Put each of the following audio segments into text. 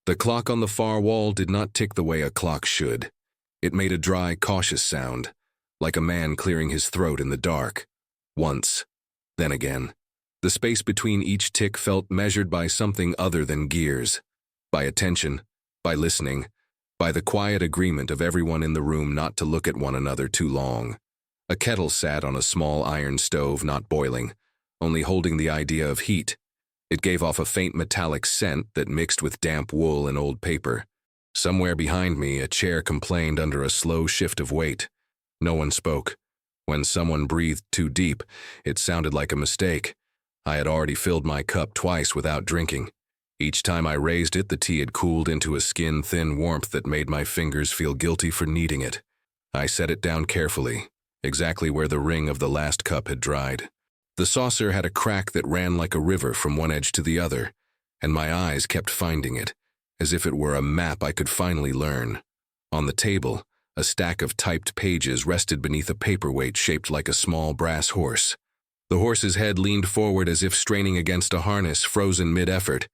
The clock on the far wall did not tick the way a clock should. It made a dry, cautious sound, like a man clearing his throat in the dark. Once, then again. The space between each tick felt measured by something other than gears, by attention, by listening, by the quiet agreement of everyone in the room not to look at one another too long. A kettle sat on a small iron stove, not boiling, only holding the idea of heat. It gave off a faint metallic scent that mixed with damp wool and old paper. Somewhere behind me, a chair complained under a slow shift of weight. No one spoke. When someone breathed too deep, it sounded like a mistake. I had already filled my cup twice without drinking. Each time I raised it, the tea had cooled into a skin-thin warmth that made my fingers feel guilty for needing it. I set it down carefully, exactly where the ring of the last cup had dried. The saucer had a crack that ran like a river from one edge to the other, and my eyes kept finding it, as if it were a map I could finally learn. On the table, a stack of typed pages rested beneath a paperweight shaped like a small brass horse. The horse's head leaned forward as if straining against a harness frozen mid-effort.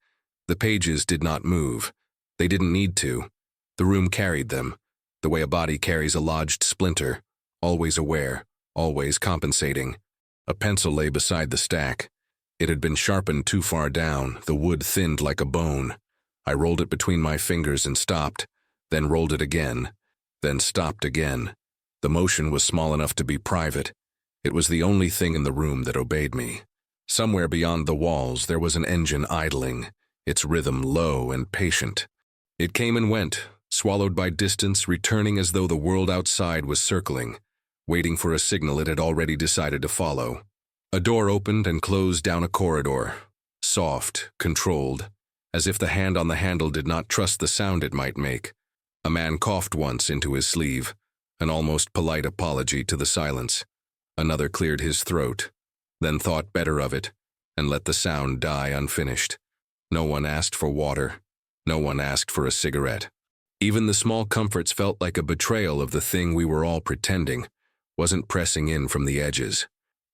The pages did not move. They didn't need to. The room carried them, the way a body carries a lodged splinter, always aware, always compensating. A pencil lay beside the stack. It had been sharpened too far down, the wood thinned like a bone. I rolled it between my fingers and stopped, then rolled it again, then stopped again. The motion was small enough to be private. It was the only thing in the room that obeyed me. Somewhere beyond the walls there was an engine idling, its rhythm low and patient. It came and went, swallowed by distance, returning as though the world outside was circling, waiting for a signal it had already decided to follow. A door opened and closed down a corridor, soft, controlled, as if the hand on the handle did not trust the sound it might make. A man coughed once into his sleeve, an almost polite apology to the silence. Another cleared his throat, then thought better of it, and let the sound die unfinished. No one asked for water. No one asked for a cigarette. Even the small comforts felt like a betrayal of the thing we were all pretending, wasn't pressing in from the edges.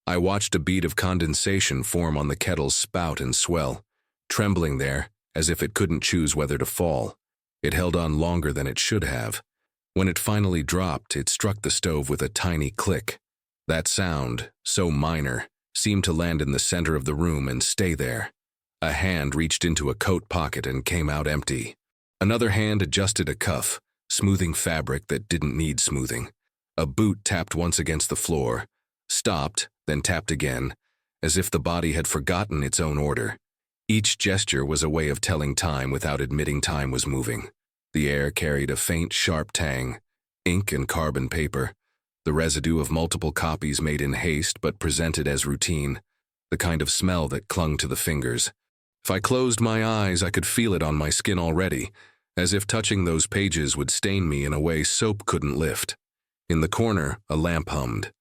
I watched a bead of condensation form on the kettle's spout and swell, trembling there as if it couldn't choose whether to fall. It held on longer than it should have. When it finally dropped, it struck the stove with a tiny click. That sound, so minor, seemed to land in the center of the room and stay there. A hand reached into a coat pocket and came out empty. Another hand adjusted a cuff, smoothing fabric that didn't need smoothing. A boot tapped once against the floor, stopped, then tapped again, as if the body had forgotten its own order. Each gesture was a way of telling time without admitting time was moving. The air carried a faint, sharp tang, ink and carbon paper, the residue of multiple copies made in haste but presented as routine, the kind of smell that clung to the fingers. If I closed my eyes, I could feel it on my skin already, as if touching those pages would stain me in a way soap couldn't lift. In the corner, a lamp hummed.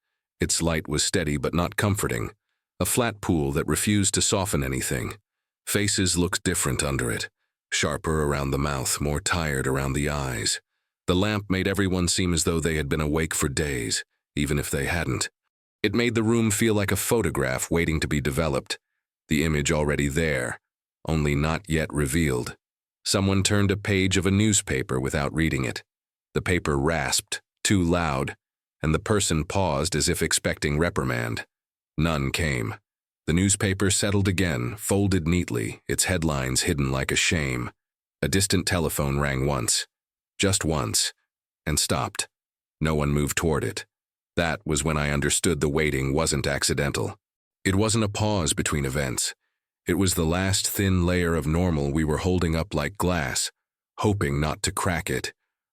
Its light was steady but not comforting, a flat pool that refused to soften anything. Faces looked different under it, sharper around the mouth, more tired around the eyes. The lamp made everyone seem as though they had been awake for days, even if they hadn't. It made the room feel like a photograph waiting to be developed, the image already there, only not yet revealed. Someone turned a page of a newspaper without reading it. The paper rasped, too loud, and the person paused as if expecting reprimand. None came. The newspaper settled again, folded neatly, its headlines hidden like a shame. A distant telephone rang once. Just once, and stopped. No one moved toward it. That was when I understood the waiting wasn't accidental. It wasn't a pause between events. It was the last thin layer of normal we were holding up like glass, hoping not to crack it,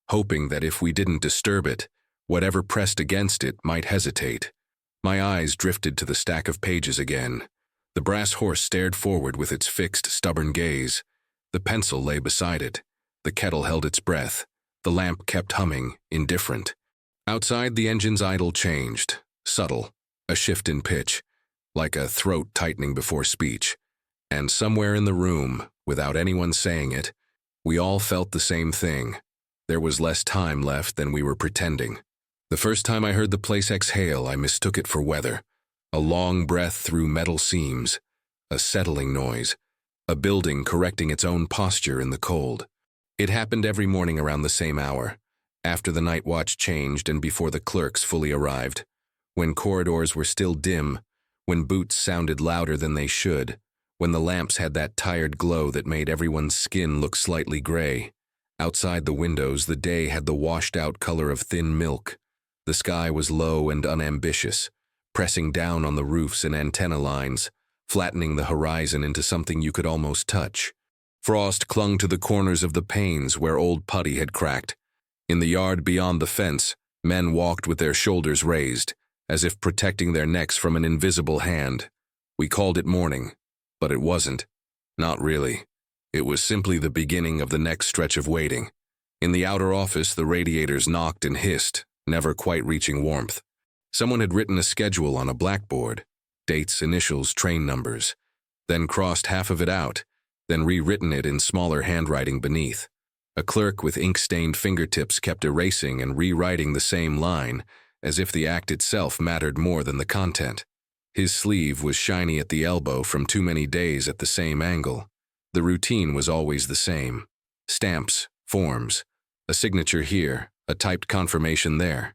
hoping that if we didn't disturb it, whatever pressed against it might hesitate. My eyes drifted to the stack of pages again. The brass horse stared forward with its fixed, stubborn gaze. The pencil lay beside it. The kettle held its breath. The lamp kept humming, indifferent. Outside, the engine's idle changed, subtle, a shift in pitch, like a throat tightening before speech. And somewhere in the room, without anyone saying it, we all felt the same thing. There was less time left than we were pretending. The first time I heard the place exhale, I mistook it for weather. A long breath through metal seams, a settling noise, a building correcting its own posture in the cold. It happened every morning around the same hour, after the night watch changed and before the clerks fully arrived, when corridors were still dim, when boots sounded louder than they should, when the lamps had that tired glow that made everyone's skin look slightly gray. Outside the windows, the day had the washed-out color of thin milk. The sky was low and unambitious, pressing down on the roofs and antenna lines, flattening the horizon into something you could almost touch. Frost clung to the corners of the panes where old putty had cracked. In the yard beyond the fence, men walked with their shoulders raised, as if protecting their necks from an invisible hand. We called it morning, but it wasn't. Not really. It was simply the beginning of the next stretch of waiting. In the outer office, the radiators knocked and hissed, never quite reaching warmth. Someone had written a schedule on a blackboard, dates, initials, train numbers, then crossed half of it out, then rewritten it in smaller handwriting beneath. A clerk with ink-stained fingertips kept erasing and rewriting the same line, as if the act itself mattered more than the content. His sleeve was shiny at the elbow from too many days at the same angle. The routine was always the same. Stamps, forms, a signature here, a typed confirmation there.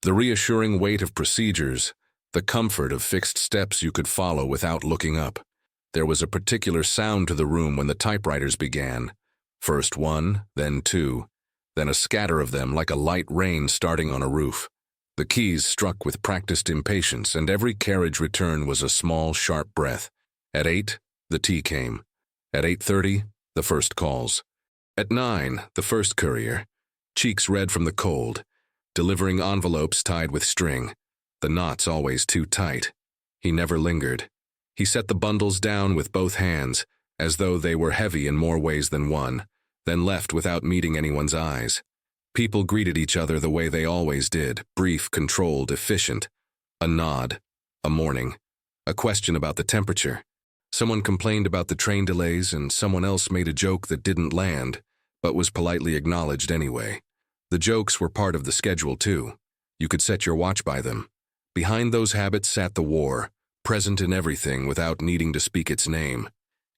The reassuring weight of procedures, the comfort of fixed steps you could follow without looking up. There was a particular sound to the room when the typewriters began. First one, then two, then a scatter of them like a light rain starting on a roof. The keys struck with practiced impatience, and every carriage return was a small, sharp breath. At 8, the tea came. At 8:30, the first calls. At 9, the first courier, cheeks red from the cold, delivering envelopes tied with string, the knots always too tight. He never lingered. He set the bundles down with both hands, as though they were heavy in more ways than one, then left without meeting anyone's eyes. People greeted each other the way they always did, brief, controlled, efficient. A nod, a morning, a question about the temperature. Someone complained about the train delays and someone else made a joke that didn't land, but was politely acknowledged anyway. The jokes were part of the schedule too. You could set your watch by them. Behind those habits sat the war, present in everything without needing to speak its name.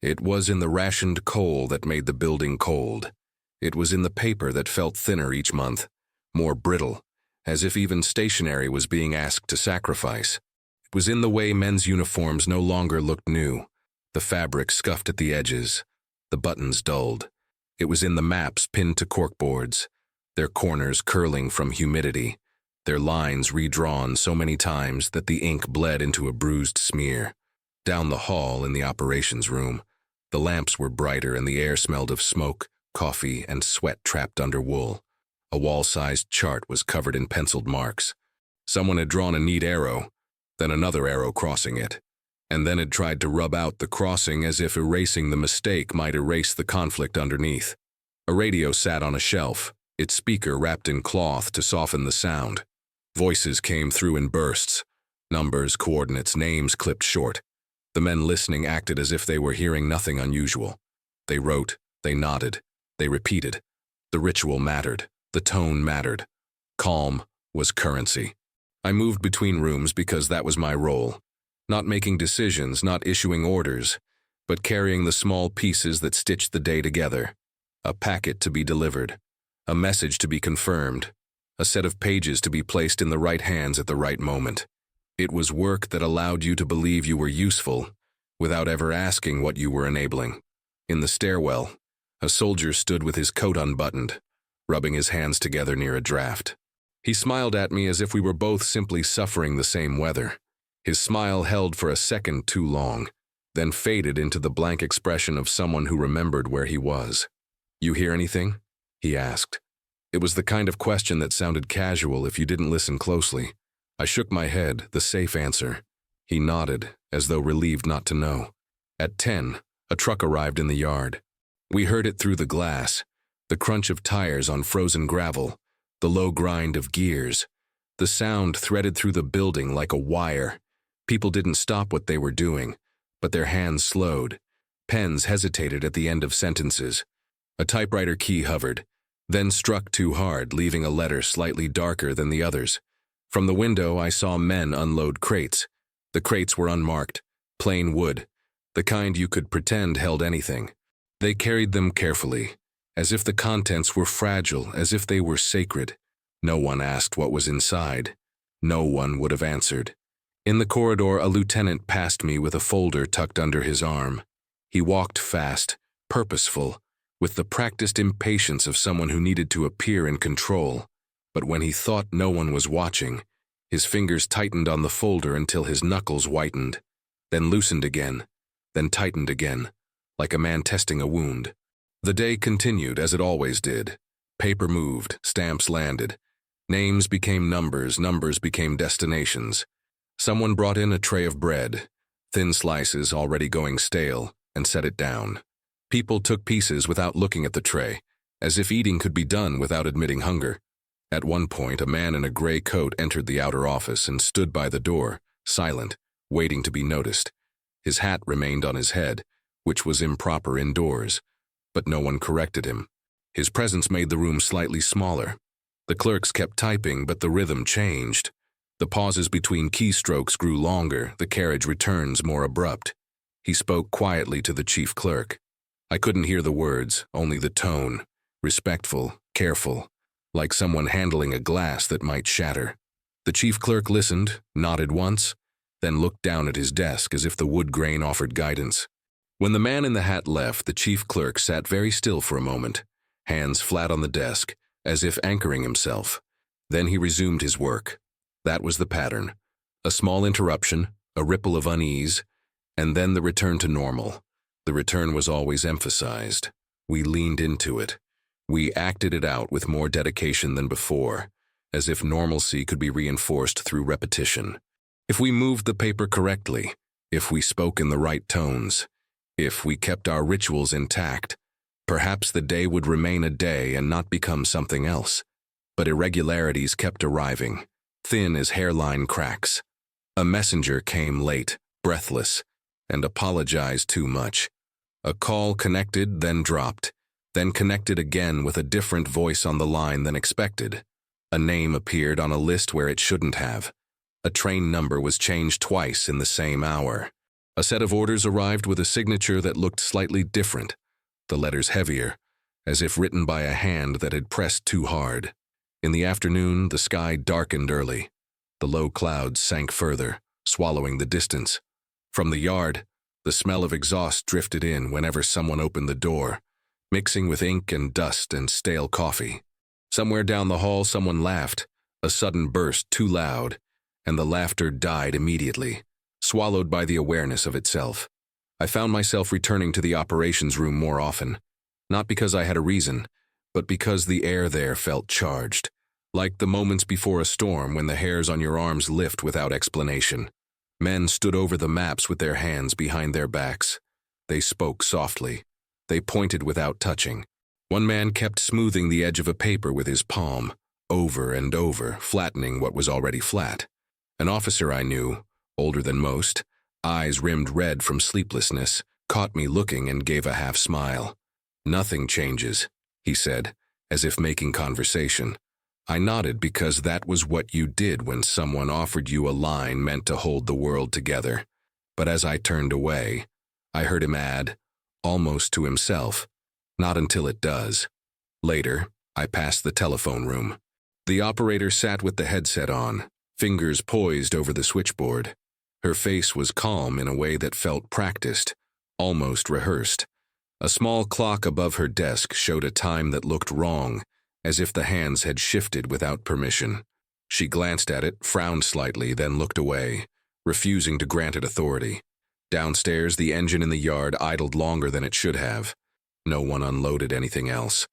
It was in the rationed coal that made the building cold. It was in the paper that felt thinner each month, more brittle, as if even stationery was being asked to sacrifice. It was in the way men's uniforms no longer looked new, the fabric scuffed at the edges, the buttons dulled. It was in the maps pinned to corkboards, their corners curling from humidity, their lines redrawn so many times that the ink bled into a bruised smear. Down the hall in the operations room, the lamps were brighter and the air smelled of smoke, coffee, and sweat trapped under wool. A wall-sized chart was covered in penciled marks. Someone had drawn a neat arrow, then another arrow crossing it, and then had tried to rub out the crossing as if erasing the mistake might erase the conflict underneath. A radio sat on a shelf, its speaker wrapped in cloth to soften the sound. Voices came through in bursts. Numbers, coordinates, names clipped short. The men listening acted as if they were hearing nothing unusual. They wrote, they nodded, they repeated. The ritual mattered, the tone mattered. Calm was currency. I moved between rooms because that was my role. Not making decisions, not issuing orders, but carrying the small pieces that stitched the day together. A packet to be delivered, a message to be confirmed, a set of pages to be placed in the right hands at the right moment. It was work that allowed you to believe you were useful, without ever asking what you were enabling. In the stairwell, a soldier stood with his coat unbuttoned, rubbing his hands together near a draft. He smiled at me as if we were both simply suffering the same weather. His smile held for a second too long, then faded into the blank expression of someone who remembered where he was. "You hear anything?" he asked. It was the kind of question that sounded casual if you didn't listen closely. I shook my head, the safe answer. He nodded, as though relieved not to know. At 10, a truck arrived in the yard. We heard it through the glass, the crunch of tires on frozen gravel, the low grind of gears. The sound threaded through the building like a wire. People didn't stop what they were doing, but their hands slowed. Pens hesitated at the end of sentences. A typewriter key hovered, then struck too hard, leaving a letter slightly darker than the others. From the window, I saw men unload crates. The crates were unmarked, plain wood, the kind you could pretend held anything. They carried them carefully, as if the contents were fragile, as if they were sacred. No one asked what was inside. No one would have answered. In the corridor, a lieutenant passed me with a folder tucked under his arm. He walked fast, purposeful, with the practiced impatience of someone who needed to appear in control. But when he thought no one was watching, his fingers tightened on the folder until his knuckles whitened, then loosened again, then tightened again, like a man testing a wound. The day continued as it always did. Paper moved, stamps landed. Names became numbers, numbers became destinations. Someone brought in a tray of bread, thin slices already going stale, and set it down. People took pieces without looking at the tray, as if eating could be done without admitting hunger. At one point, a man in a gray coat entered the outer office and stood by the door, silent, waiting to be noticed. His hat remained on his head, which was improper indoors, but no one corrected him. His presence made the room slightly smaller. The clerks kept typing, but the rhythm changed. The pauses between keystrokes grew longer, the carriage returns more abrupt. He spoke quietly to the chief clerk. I couldn't hear the words, only the tone, respectful, careful, like someone handling a glass that might shatter. The chief clerk listened, nodded once, then looked down at his desk as if the wood grain offered guidance. When the man in the hat left, the chief clerk sat very still for a moment, hands flat on the desk, as if anchoring himself. Then he resumed his work. That was the pattern. A small interruption, a ripple of unease, and then the return to normal. The return was always emphasized. We leaned into it. We acted it out with more dedication than before, as if normalcy could be reinforced through repetition. If we moved the paper correctly, if we spoke in the right tones, if we kept our rituals intact, perhaps the day would remain a day and not become something else. But irregularities kept arriving, thin as hairline cracks. A messenger came late, breathless, and apologized too much. A call connected, then dropped, then connected again with a different voice on the line than expected. A name appeared on a list where it shouldn't have. A train number was changed twice in the same hour. A set of orders arrived with a signature that looked slightly different, the letters heavier, as if written by a hand that had pressed too hard. In the afternoon, the sky darkened early. The low clouds sank further, swallowing the distance. From the yard, the smell of exhaust drifted in whenever someone opened the door, mixing with ink and dust and stale coffee. Somewhere down the hall, someone laughed, a sudden burst too loud, and the laughter died immediately, swallowed by the awareness of itself. I found myself returning to the operations room more often, not because I had a reason, but because the air there felt charged, like the moments before a storm when the hairs on your arms lift without explanation. Men stood over the maps with their hands behind their backs. They spoke softly. They pointed without touching. One man kept smoothing the edge of a paper with his palm, over and over, flattening what was already flat. An officer I knew, older than most, eyes rimmed red from sleeplessness, caught me looking and gave a half smile. "Nothing changes," he said, as if making conversation. I nodded because that was what you did when someone offered you a line meant to hold the world together. But as I turned away, I heard him add, almost to himself, "Not until it does." Later, I passed the telephone room. The operator sat with the headset on, fingers poised over the switchboard. Her face was calm in a way that felt practiced, almost rehearsed. A small clock above her desk showed a time that looked wrong, as if the hands had shifted without permission. She glanced at it, frowned slightly, then looked away, refusing to grant it authority. Downstairs, the engine in the yard idled longer than it should have. No one unloaded anything else.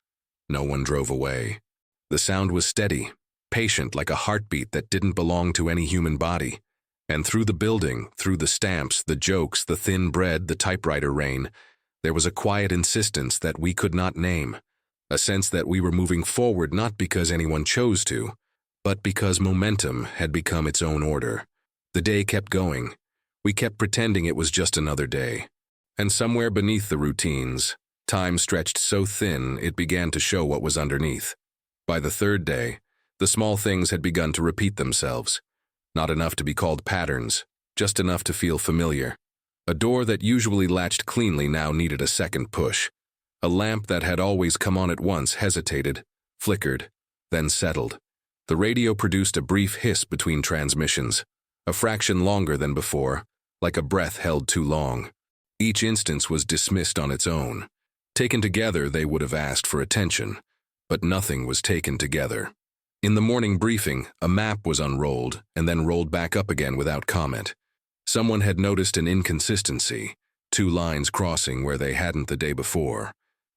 No one drove away. The sound was steady, patient like a heartbeat that didn't belong to any human body. And through the building, through the stamps, the jokes, the thin bread, the typewriter rain, there was a quiet insistence that we could not name, a sense that we were moving forward not because anyone chose to, but because momentum had become its own order. The day kept going. We kept pretending it was just another day. And somewhere beneath the routines, time stretched so thin it began to show what was underneath. By the third day, the small things had begun to repeat themselves. Not enough to be called patterns, just enough to feel familiar. A door that usually latched cleanly now needed a second push. A lamp that had always come on at once hesitated, flickered, then settled. The radio produced a brief hiss between transmissions, a fraction longer than before, like a breath held too long. Each instance was dismissed on its own. Taken together, they would have asked for attention, but nothing was taken together. In the morning briefing, a map was unrolled and then rolled back up again without comment. Someone had noticed an inconsistency, 2 lines crossing where they hadn't the day before.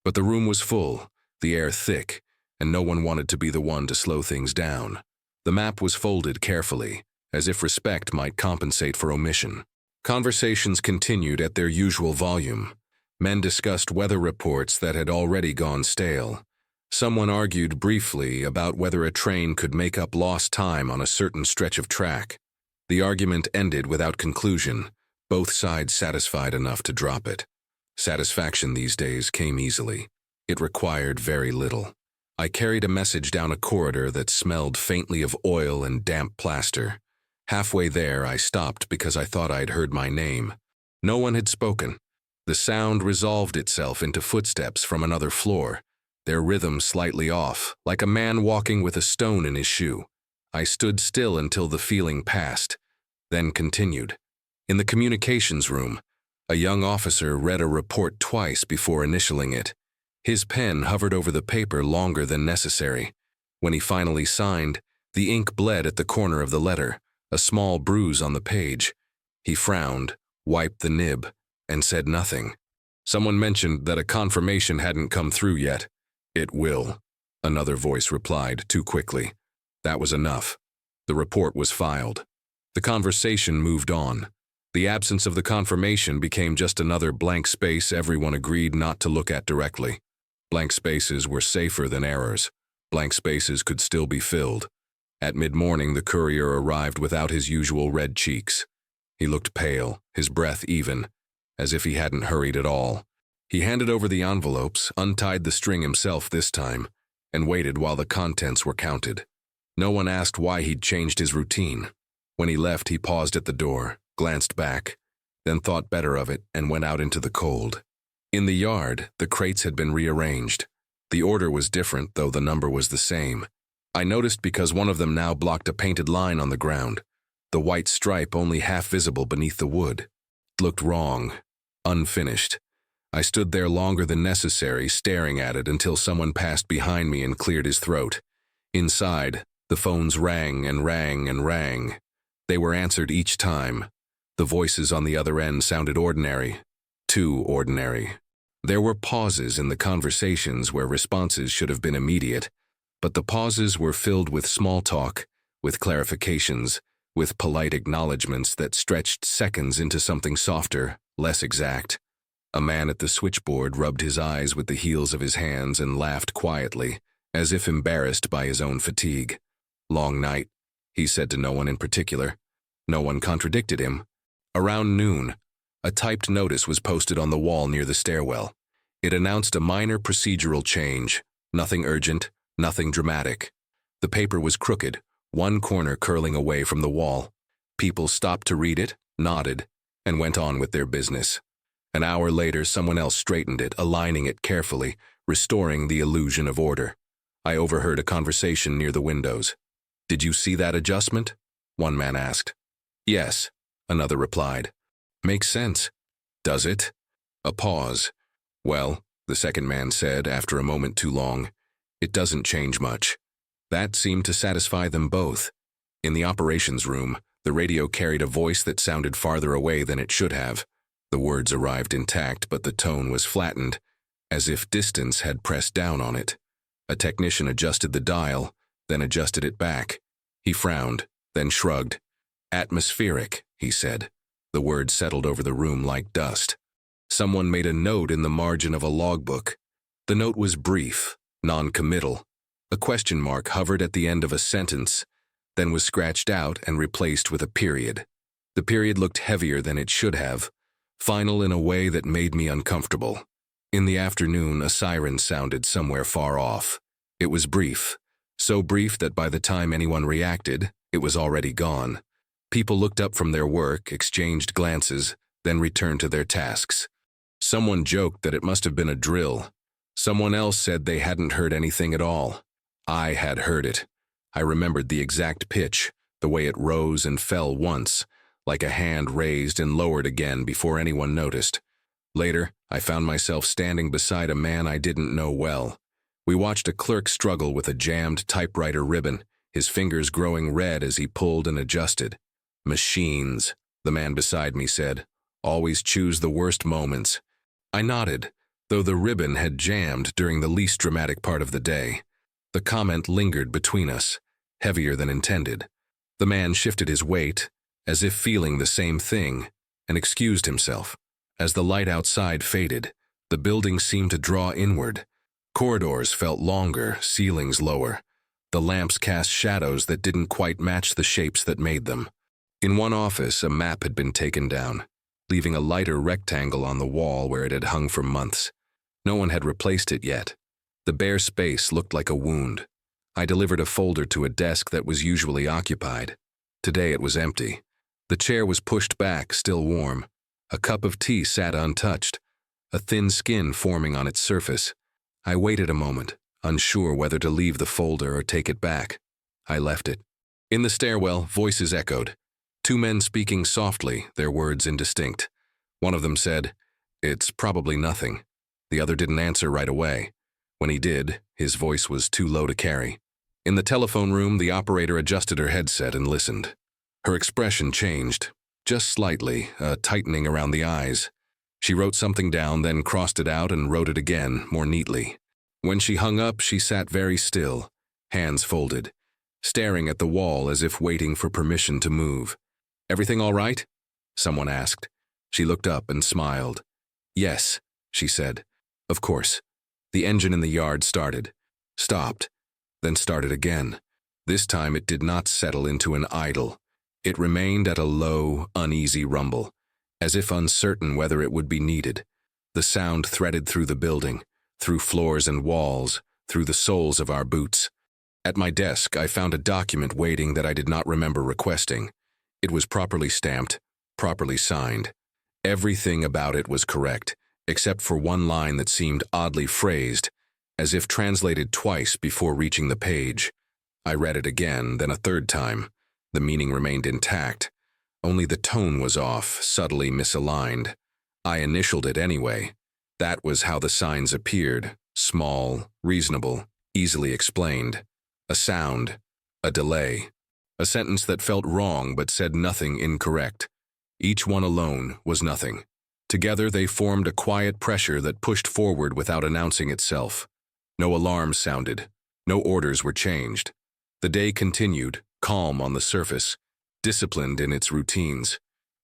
But the room was full, the air thick, and no one wanted to be the one to slow things down. The map was folded carefully, as if respect might compensate for omission. Conversations continued at their usual volume. Men discussed weather reports that had already gone stale. Someone argued briefly about whether a train could make up lost time on a certain stretch of track. The argument ended without conclusion, both sides satisfied enough to drop it. Satisfaction these days came easily. It required very little. I carried a message down a corridor that smelled faintly of oil and damp plaster. Halfway there, I stopped because I thought I'd heard my name. No one had spoken. The sound resolved itself into footsteps from another floor, their rhythm slightly off, like a man walking with a stone in his shoe. I stood still until the feeling passed, then continued. In the communications room, a young officer read a report twice before initialing it. His pen hovered over the paper longer than necessary. When he finally signed, the ink bled at the corner of the letter, a small bruise on the page. He frowned, wiped the nib, and said nothing. Someone mentioned that a confirmation hadn't come through yet. "It will," another voice replied too quickly. That was enough. The report was filed. The conversation moved on. The absence of the confirmation became just another blank space everyone agreed not to look at directly. Blank spaces were safer than errors. Blank spaces could still be filled. At mid-morning, the courier arrived without his usual red cheeks. He looked pale, his breath even, as if he hadn't hurried at all. He handed over the envelopes, untied the string himself this time, and waited while the contents were counted. No one asked why he'd changed his routine. When he left, he paused at the door, glanced back, then thought better of it and went out into the cold. In the yard, the crates had been rearranged. The order was different, though the number was the same. I noticed because one of them now blocked a painted line on the ground, the white stripe only half visible beneath the wood. It looked wrong, unfinished. I stood there longer than necessary, staring at it until someone passed behind me and cleared his throat. Inside, the phones rang and rang and rang. They were answered each time. The voices on the other end sounded ordinary, too ordinary. There were pauses in the conversations where responses should have been immediate, but the pauses were filled with small talk, with clarifications, with polite acknowledgments that stretched seconds into something softer, less exact. A man at the switchboard rubbed his eyes with the heels of his hands and laughed quietly, as if embarrassed by his own fatigue. "Long night," he said to no one in particular. No one contradicted him. Around noon, a typed notice was posted on the wall near the stairwell. It announced a minor procedural change, nothing urgent, nothing dramatic. The paper was crooked, one corner curling away from the wall. People stopped to read it, nodded, and went on with their business. An hour later, someone else straightened it, aligning it carefully, restoring the illusion of order. I overheard a conversation near the windows. "Did you see that adjustment?" one man asked. "Yes," another replied. "Makes sense." "Does it?" A pause. "Well," the second man said after a moment too long, "it doesn't change much." That seemed to satisfy them both. In the operations room, the radio carried a voice that sounded farther away than it should have. The words arrived intact, but the tone was flattened, as if distance had pressed down on it. A technician adjusted the dial, then adjusted it back. He frowned, then shrugged. "Atmospheric," he said. The words settled over the room like dust. Someone made a note in the margin of a logbook. The note was brief, non-committal. A question mark hovered at the end of a sentence, then was scratched out and replaced with a period. The period looked heavier than it should have, final in a way that made me uncomfortable. In the afternoon, a siren sounded somewhere far off. It was brief, so brief that by the time anyone reacted, it was already gone. People looked up from their work, exchanged glances, then returned to their tasks. Someone joked that it must have been a drill. Someone else said they hadn't heard anything at all. I had heard it. I remembered the exact pitch, the way it rose and fell once, like a hand raised and lowered again before anyone noticed. Later, I found myself standing beside a man I didn't know well. We watched a clerk struggle with a jammed typewriter ribbon, his fingers growing red as he pulled and adjusted. Machines, the man beside me said, always choose the worst moments. I nodded, though the ribbon had jammed during the least dramatic part of the day. The comment lingered between us, heavier than intended. The man shifted his weight, as if feeling the same thing, and excused himself. As the light outside faded, the building seemed to draw inward. Corridors felt longer, ceilings lower. The lamps cast shadows that didn't quite match the shapes that made them. In one office, a map had been taken down, leaving a lighter rectangle on the wall where it had hung for months. No one had replaced it yet. The bare space looked like a wound. I delivered a folder to a desk that was usually occupied. Today it was empty. The chair was pushed back, still warm. A cup of tea sat untouched, a thin skin forming on its surface. I waited a moment, unsure whether to leave the folder or take it back. I left it. In the stairwell, voices echoed. Two men speaking softly, their words indistinct. One of them said, "It's probably nothing." The other didn't answer right away. When he did, his voice was too low to carry. In the telephone room, the operator adjusted her headset and listened. Her expression changed, just slightly, a tightening around the eyes. She wrote something down, then crossed it out and wrote it again, more neatly. When she hung up, she sat very still, hands folded, staring at the wall as if waiting for permission to move. "Everything all right?" someone asked. She looked up and smiled. "Yes," she said. "Of course." The engine in the yard started, stopped, then started again. This time it did not settle into an idle. It remained at a low, uneasy rumble, as if uncertain whether it would be needed. The sound threaded through the building, through floors and walls, through the soles of our boots. At my desk, I found a document waiting that I did not remember requesting. It was properly stamped, properly signed. Everything about it was correct, except for one line that seemed oddly phrased, as if translated twice before reaching the page. I read it again, then a third time. The meaning remained intact. Only the tone was off, subtly misaligned. I initialed it anyway. That was how the signs appeared, small, reasonable, easily explained. A sound, a delay, a sentence that felt wrong but said nothing incorrect. Each one alone was nothing. Together they formed a quiet pressure that pushed forward without announcing itself. No alarms sounded. No orders were changed. The day continued, calm on the surface, disciplined in its routines.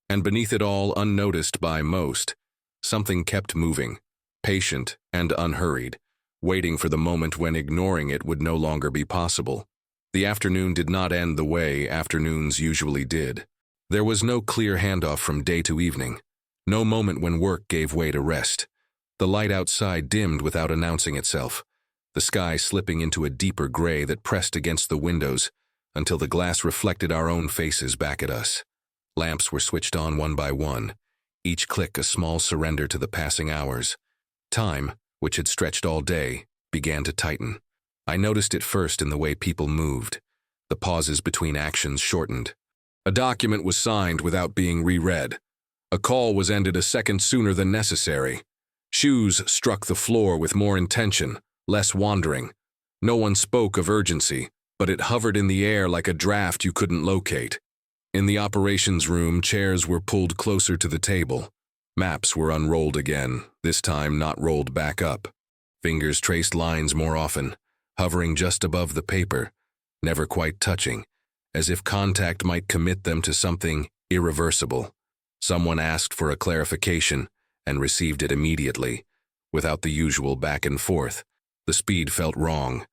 And beneath it all, unnoticed by most, something kept moving, patient and unhurried, waiting for the moment when ignoring it would no longer be possible. The afternoon did not end the way afternoons usually did. There was no clear handoff from day to evening, no moment when work gave way to rest. The light outside dimmed without announcing itself, the sky slipping into a deeper gray that pressed against the windows until the glass reflected our own faces back at us. Lamps were switched on one by one, each click a small surrender to the passing hours. Time, which had stretched all day, began to tighten. I noticed it first in the way people moved. The pauses between actions shortened. A document was signed without being reread. A call was ended a second sooner than necessary. Shoes struck the floor with more intention, less wandering. No one spoke of urgency, but it hovered in the air like a draft you couldn't locate. In the operations room, chairs were pulled closer to the table. Maps were unrolled again, this time not rolled back up. Fingers traced lines more often, hovering just above the paper, never quite touching, as if contact might commit them to something irreversible. Someone asked for a clarification and received it immediately, without the usual back and forth. The speed felt wrong.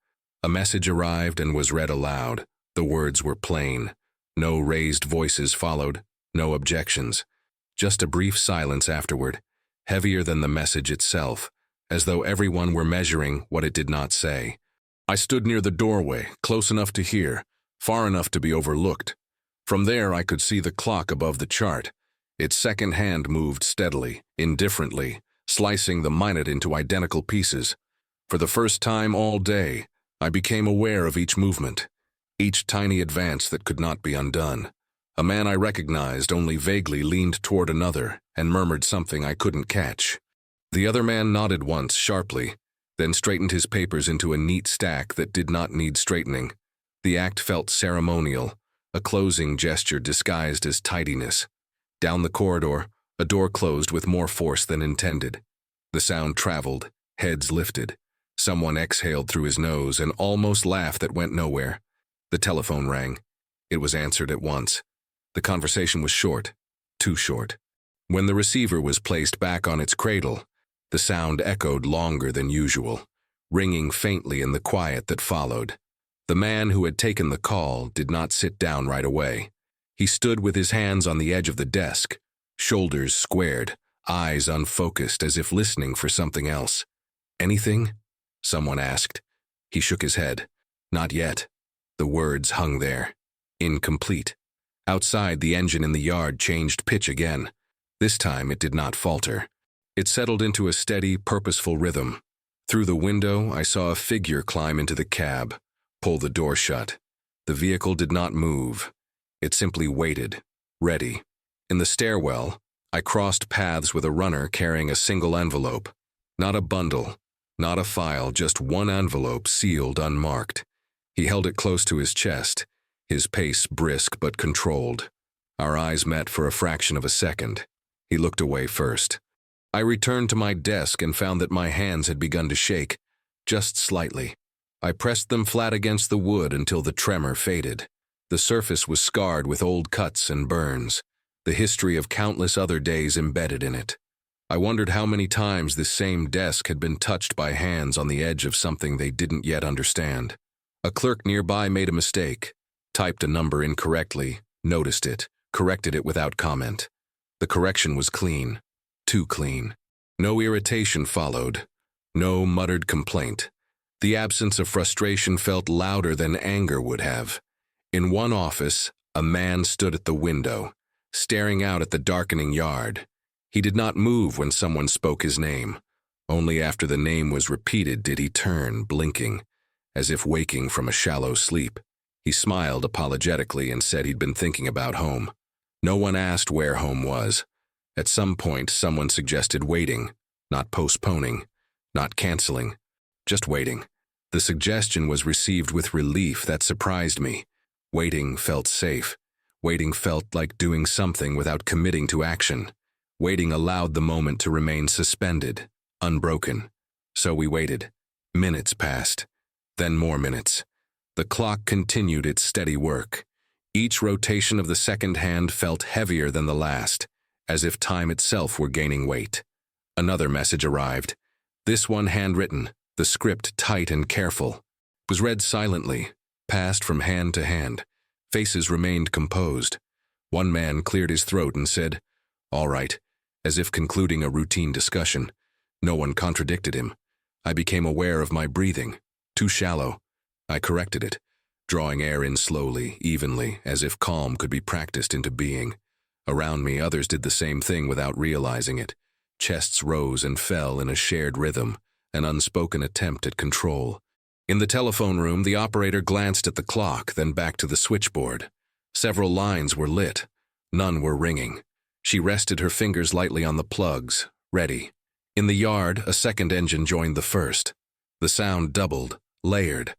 A message arrived and was read aloud. The words were plain. No raised voices followed, no objections. Just a brief silence afterward, heavier than the message itself, as though everyone were measuring what it did not say. I stood near the doorway, close enough to hear, far enough to be overlooked. From there I could see the clock above the chart. Its second hand moved steadily, indifferently, slicing the minute into identical pieces. For the first time all day, I became aware of each movement, each tiny advance that could not be undone. A man I recognized only vaguely leaned toward another and murmured something I couldn't catch. The other man nodded once sharply, then straightened his papers into a neat stack that did not need straightening. The act felt ceremonial, a closing gesture disguised as tidiness. Down the corridor, a door closed with more force than intended. The sound traveled, heads lifted. Someone exhaled through his nose and almost laughed that went nowhere. The telephone rang. It was answered at once. The conversation was short, too short. When the receiver was placed back on its cradle, the sound echoed longer than usual, ringing faintly in the quiet that followed. The man who had taken the call did not sit down right away. He stood with his hands on the edge of the desk, shoulders squared, eyes unfocused as if listening for something else. "Anything?" someone asked. He shook his head. "Not yet." The words hung there, incomplete. Outside, the engine in the yard changed pitch again. This time it did not falter. It settled into a steady, purposeful rhythm. Through the window, I saw a figure climb into the cab, pull the door shut. The vehicle did not move. It simply waited, ready. In the stairwell, I crossed paths with a runner carrying a single envelope. Not a bundle, not a file, just one envelope sealed unmarked. He held it close to his chest, his pace brisk but controlled. Our eyes met for a fraction of a second. He looked away first. I returned to my desk and found that my hands had begun to shake, just slightly. I pressed them flat against the wood until the tremor faded. The surface was scarred with old cuts and burns, the history of countless other days embedded in it. I wondered how many times this same desk had been touched by hands on the edge of something they didn't yet understand. A clerk nearby made a mistake, typed a number incorrectly, noticed it, corrected it without comment. The correction was clean, too clean. No irritation followed, no muttered complaint. The absence of frustration felt louder than anger would have. In one office, a man stood at the window, staring out at the darkening yard. He did not move when someone spoke his name. Only after the name was repeated did he turn, blinking, as if waking from a shallow sleep. He smiled apologetically and said he'd been thinking about home. No one asked where home was. At some point, someone suggested waiting, not postponing, not canceling, just waiting. The suggestion was received with relief that surprised me. Waiting felt safe. Waiting felt like doing something without committing to action. Waiting allowed the moment to remain suspended, unbroken. So we waited. Minutes passed. Then more minutes. The clock continued its steady work. Each rotation of the second hand felt heavier than the last, as if time itself were gaining weight. Another message arrived. This one handwritten, the script tight and careful. It was read silently, passed from hand to hand. Faces remained composed. One man cleared his throat and said, "All right," as if concluding a routine discussion. No one contradicted him. I became aware of my breathing. Too shallow. I corrected it, drawing air in slowly, evenly, as if calm could be practiced into being. Around me, others did the same thing without realizing it. Chests rose and fell in a shared rhythm, an unspoken attempt at control. In the telephone room, the operator glanced at the clock, then back to the switchboard. Several lines were lit. None were ringing. She rested her fingers lightly on the plugs, ready. In the yard, a second engine joined the first. The sound doubled, layered,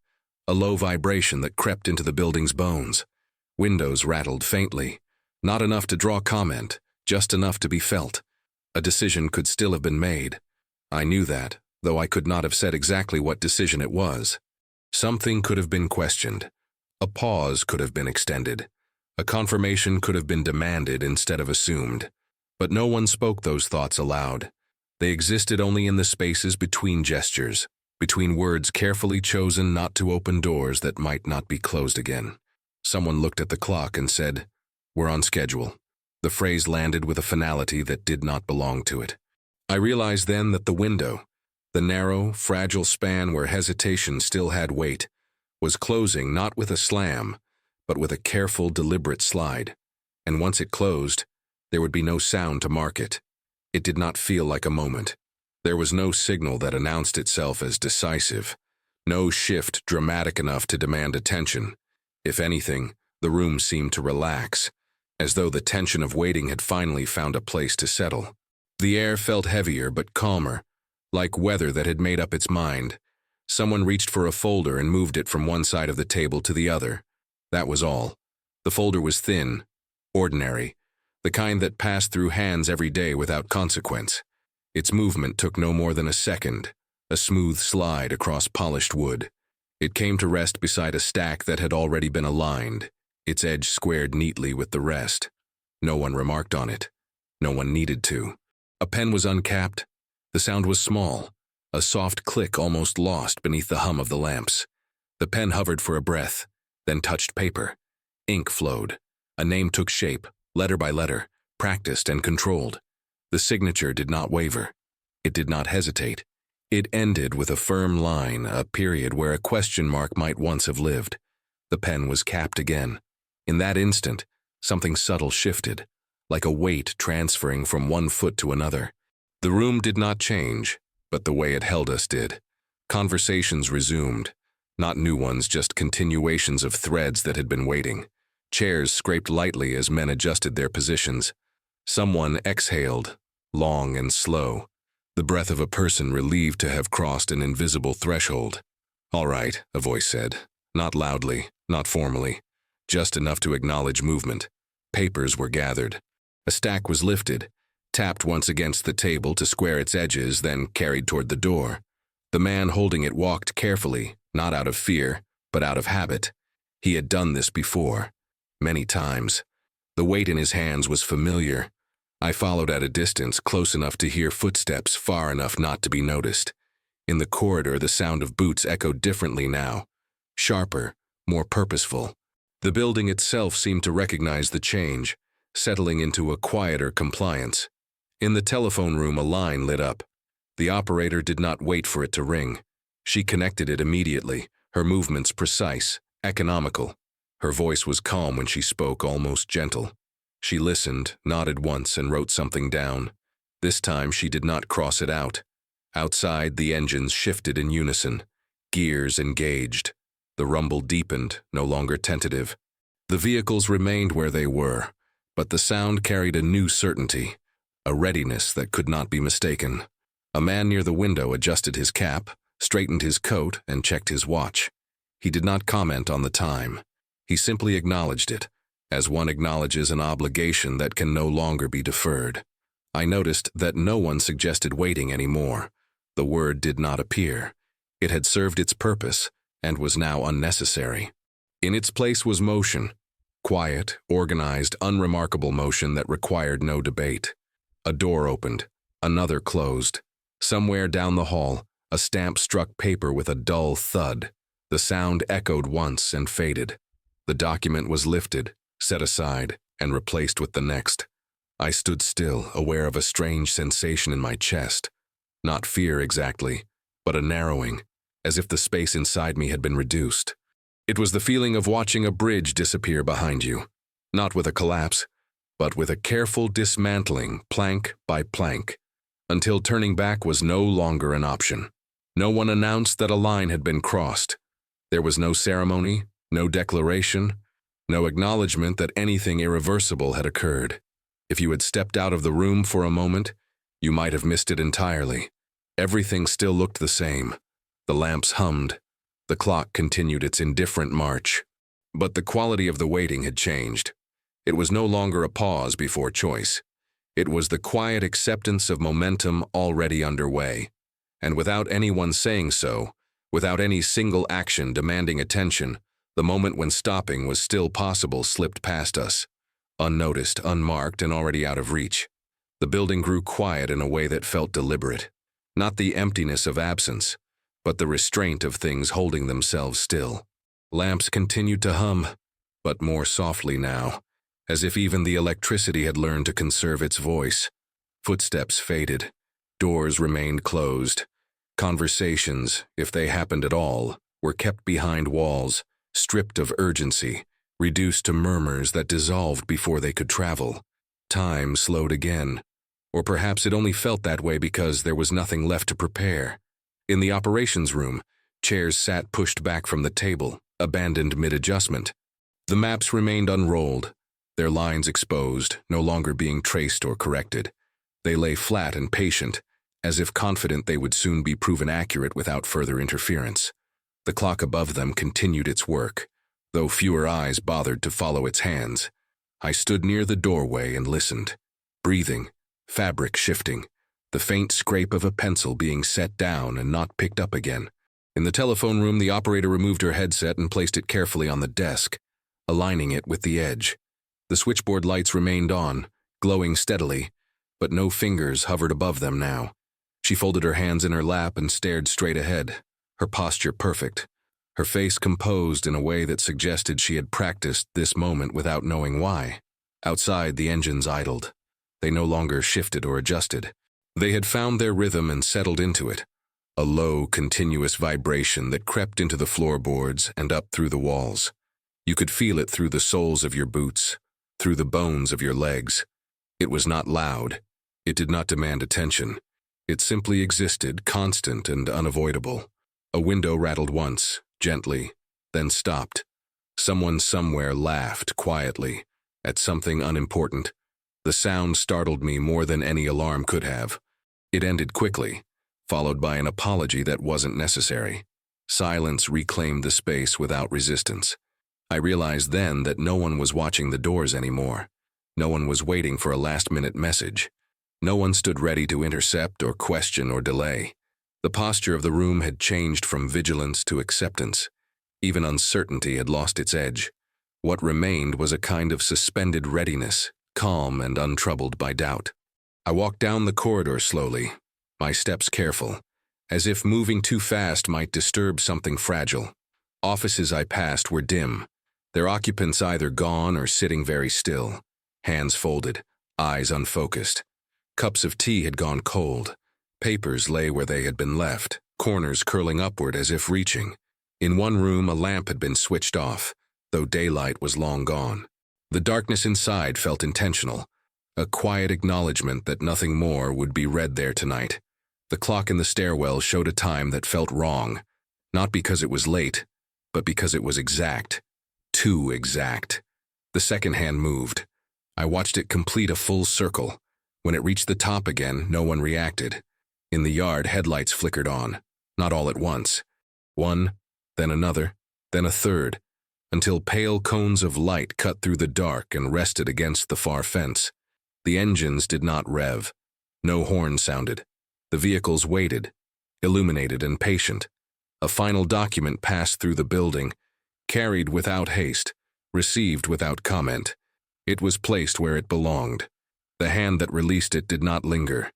a low vibration that crept into the building's bones. Windows rattled faintly. Not enough to draw comment, just enough to be felt. A decision could still have been made. I knew that, though I could not have said exactly what decision it was. Something could have been questioned. A pause could have been extended. A confirmation could have been demanded instead of assumed. But no one spoke those thoughts aloud. They existed only in the spaces between gestures, between words carefully chosen not to open doors that might not be closed again. Someone looked at the clock and said, "We're on schedule." The phrase landed with a finality that did not belong to it. I realized then that the window, the narrow, fragile span where hesitation still had weight, was closing not with a slam, but with a careful, deliberate slide. And once it closed, there would be no sound to mark it. It did not feel like a moment. There was no signal that announced itself as decisive, no shift dramatic enough to demand attention. If anything, the room seemed to relax, as though the tension of waiting had finally found a place to settle. The air felt heavier but calmer, like weather that had made up its mind. Someone reached for a folder and moved it from one side of the table to the other. That was all. The folder was thin, ordinary, the kind that passed through hands every day without consequence. Its movement took no more than a second, a smooth slide across polished wood. It came to rest beside a stack that had already been aligned, its edge squared neatly with the rest. No one remarked on it. No one needed to. A pen was uncapped. The sound was small, a soft click almost lost beneath the hum of the lamps. The pen hovered for a breath, then touched paper. Ink flowed. A name took shape, letter by letter, practiced and controlled. The signature did not waver. It did not hesitate. It ended with a firm line, a period where a question mark might once have lived. The pen was capped again. In that instant, something subtle shifted, like a weight transferring from one foot to another. The room did not change, but the way it held us did. Conversations resumed. Not new ones, just continuations of threads that had been waiting. Chairs scraped lightly as men adjusted their positions. Someone exhaled, long and slow, the breath of a person relieved to have crossed an invisible threshold. "All right," a voice said, not loudly, not formally, just enough to acknowledge movement. Papers were gathered. A stack was lifted, tapped once against the table to square its edges, then carried toward the door. The man holding it walked carefully, not out of fear, but out of habit. He had done this before, many times. The weight in his hands was familiar. I followed at a distance, close enough to hear footsteps, far enough not to be noticed. In the corridor, the sound of boots echoed differently now, sharper, more purposeful. The building itself seemed to recognize the change, settling into a quieter compliance. In the telephone room, a line lit up. The operator did not wait for it to ring. She connected it immediately, her movements precise, economical. Her voice was calm when she spoke, almost gentle. She listened, nodded once, and wrote something down. This time she did not cross it out. Outside, the engines shifted in unison. Gears engaged. The rumble deepened, no longer tentative. The vehicles remained where they were, but the sound carried a new certainty, a readiness that could not be mistaken. A man near the window adjusted his cap, straightened his coat, and checked his watch. He did not comment on the time. He simply acknowledged it, as one acknowledges an obligation that can no longer be deferred. I noticed that no one suggested waiting anymore. The word did not appear. It had served its purpose and was now unnecessary. In its place was motion, quiet, organized, unremarkable motion that required no debate. A door opened, another closed. Somewhere down the hall, a stamp struck paper with a dull thud. The sound echoed once and faded. The document was lifted, set aside, and replaced with the next. I stood still, aware of a strange sensation in my chest. Not fear exactly, but a narrowing, as if the space inside me had been reduced. It was the feeling of watching a bridge disappear behind you, not with a collapse, but with a careful dismantling, plank by plank, until turning back was no longer an option. No one announced that a line had been crossed. There was no ceremony, no declaration, no acknowledgement that anything irreversible had occurred. If you had stepped out of the room for a moment, you might have missed it entirely. Everything still looked the same. The lamps hummed. The clock continued its indifferent march. But the quality of the waiting had changed. It was no longer a pause before choice. It was the quiet acceptance of momentum already underway. And without anyone saying so, without any single action demanding attention, the moment when stopping was still possible slipped past us, unnoticed, unmarked, and already out of reach. The building grew quiet in a way that felt deliberate. Not the emptiness of absence, but the restraint of things holding themselves still. Lamps continued to hum, but more softly now, as if even the electricity had learned to conserve its voice. Footsteps faded. Doors remained closed. Conversations, if they happened at all, were kept behind walls, stripped of urgency, reduced to murmurs that dissolved before they could travel. Time slowed again. Or perhaps it only felt that way because there was nothing left to prepare. In the operations room, chairs sat pushed back from the table, abandoned mid-adjustment. The maps remained unrolled, their lines exposed, no longer being traced or corrected. They lay flat and patient, as if confident they would soon be proven accurate without further interference. The clock above them continued its work, though fewer eyes bothered to follow its hands. I stood near the doorway and listened, breathing, fabric shifting, the faint scrape of a pencil being set down and not picked up again. In the telephone room, the operator removed her headset and placed it carefully on the desk, aligning it with the edge. The switchboard lights remained on, glowing steadily, but no fingers hovered above them now. She folded her hands in her lap and stared straight ahead, her posture perfect, her face composed in a way that suggested she had practiced this moment without knowing why. Outside, the engines idled. They no longer shifted or adjusted. They had found their rhythm and settled into it, a low, continuous vibration that crept into the floorboards and up through the walls. You could feel it through the soles of your boots, through the bones of your legs. It was not loud. It did not demand attention. It simply existed, constant and unavoidable. A window rattled once, gently, then stopped. Someone somewhere laughed quietly at something unimportant. The sound startled me more than any alarm could have. It ended quickly, followed by an apology that wasn't necessary. Silence reclaimed the space without resistance. I realized then that no one was watching the doors anymore. No one was waiting for a last-minute message. No one stood ready to intercept or question or delay. The posture of the room had changed from vigilance to acceptance. Even uncertainty had lost its edge. What remained was a kind of suspended readiness, calm and untroubled by doubt. I walked down the corridor slowly, my steps careful, as if moving too fast might disturb something fragile. Offices I passed were dim, their occupants either gone or sitting very still, hands folded, eyes unfocused. Cups of tea had gone cold. Papers lay where they had been left, corners curling upward as if reaching. In one room, a lamp had been switched off, though daylight was long gone. The darkness inside felt intentional, a quiet acknowledgement that nothing more would be read there tonight. The clock in the stairwell showed a time that felt wrong, not because it was late, but because it was exact. Too exact. The second hand moved. I watched it complete a full circle. When it reached the top again, no one reacted. In the yard, headlights flickered on, not all at once. One, then another, then a third, until pale cones of light cut through the dark and rested against the far fence. The engines did not rev. No horn sounded. The vehicles waited, illuminated and patient. A final document passed through the building, carried without haste, received without comment. It was placed where it belonged. The hand that released it did not linger.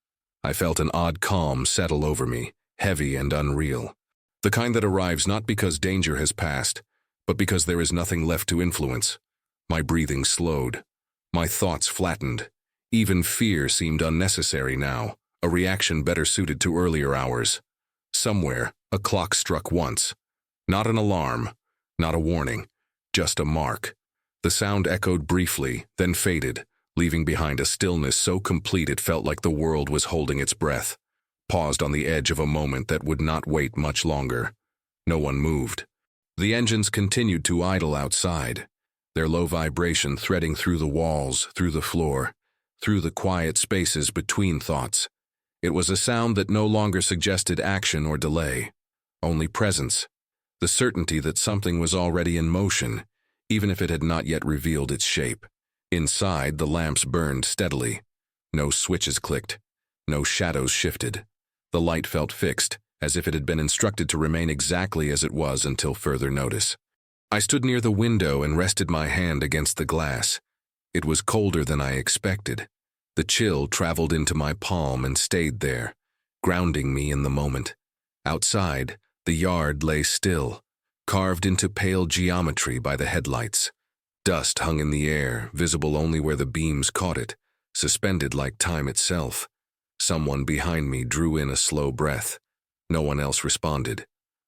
I felt an odd calm settle over me, heavy and unreal. The kind that arrives not because danger has passed, but because there is nothing left to influence. My breathing slowed. My thoughts flattened. Even fear seemed unnecessary now, a reaction better suited to earlier hours. Somewhere, a clock struck once. Not an alarm, not a warning, just a mark. The sound echoed briefly, then faded, leaving behind a stillness so complete it felt like the world was holding its breath, paused on the edge of a moment that would not wait much longer. No one moved. The engines continued to idle outside, their low vibration threading through the walls, through the floor, through the quiet spaces between thoughts. It was a sound that no longer suggested action or delay, only presence, the certainty that something was already in motion, even if it had not yet revealed its shape. Inside, the lamps burned steadily. No switches clicked. No shadows shifted. The light felt fixed, as if it had been instructed to remain exactly as it was until further notice. I stood near the window and rested my hand against the glass. It was colder than I expected. The chill traveled into my palm and stayed there, grounding me in the moment. Outside, the yard lay still, carved into pale geometry by the headlights. Dust hung in the air, visible only where the beams caught it, suspended like time itself. Someone behind me drew in a slow breath. No one else responded.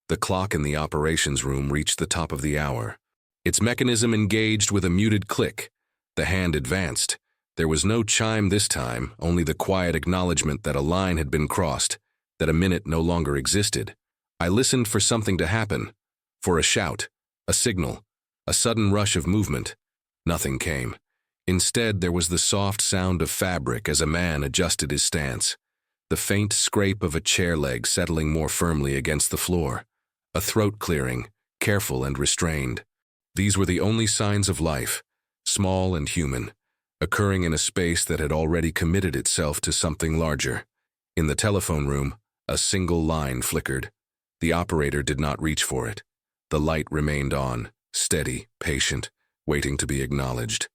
The clock in the operations room reached the top of the hour. Its mechanism engaged with a muted click. The hand advanced, There was no chime this time, only the quiet acknowledgement that a line had been crossed, that a minute no longer existed. I listened for something to happen, for a shout, a signal, a sudden rush of movement. Nothing came. Instead, there was the soft sound of fabric as a man adjusted his stance, the faint scrape of a chair leg settling more firmly against the floor, a throat clearing, careful and restrained. These were the only signs of life, small and human, occurring in a space that had already committed itself to something larger. In the telephone room, a single line flickered. The operator did not reach for it. The light remained on, steady, patient, waiting to be acknowledged.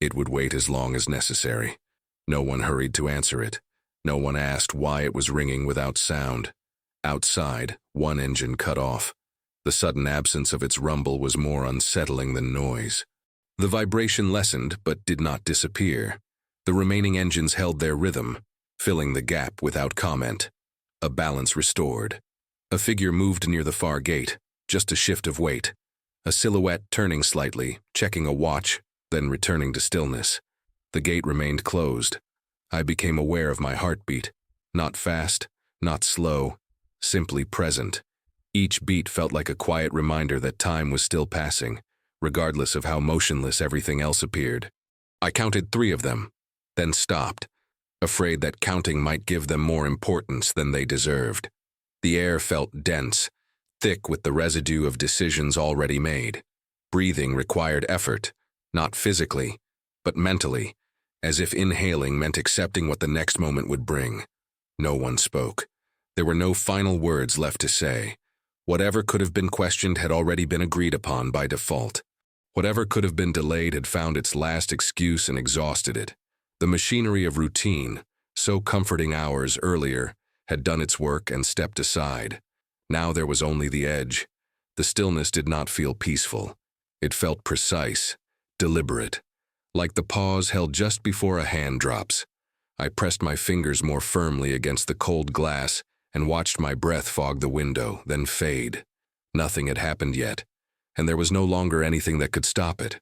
It would wait as long as necessary. No one hurried to answer it. No one asked why it was ringing without sound. Outside, one engine cut off. The sudden absence of its rumble was more unsettling than noise. The vibration lessened but did not disappear. The remaining engines held their rhythm, filling the gap without comment. A balance restored. A figure moved near the far gate, just a shift of weight. A silhouette turning slightly, checking a watch, then returning to stillness. The gate remained closed. I became aware of my heartbeat, not fast, not slow, simply present. Each beat felt like a quiet reminder that time was still passing, regardless of how motionless everything else appeared. I counted 3 of them, then stopped, afraid that counting might give them more importance than they deserved. The air felt dense, thick with the residue of decisions already made. Breathing required effort, not physically, but mentally, as if inhaling meant accepting what the next moment would bring. No one spoke. There were no final words left to say. Whatever could have been questioned had already been agreed upon by default. Whatever could have been delayed had found its last excuse and exhausted it. The machinery of routine, so comforting hours earlier, had done its work and stepped aside. Now there was only the edge. The stillness did not feel peaceful. It felt precise, deliberate, like the pause held just before a hand drops. I pressed my fingers more firmly against the cold glass and watched my breath fog the window, then fade. Nothing had happened yet, and there was no longer anything that could stop it.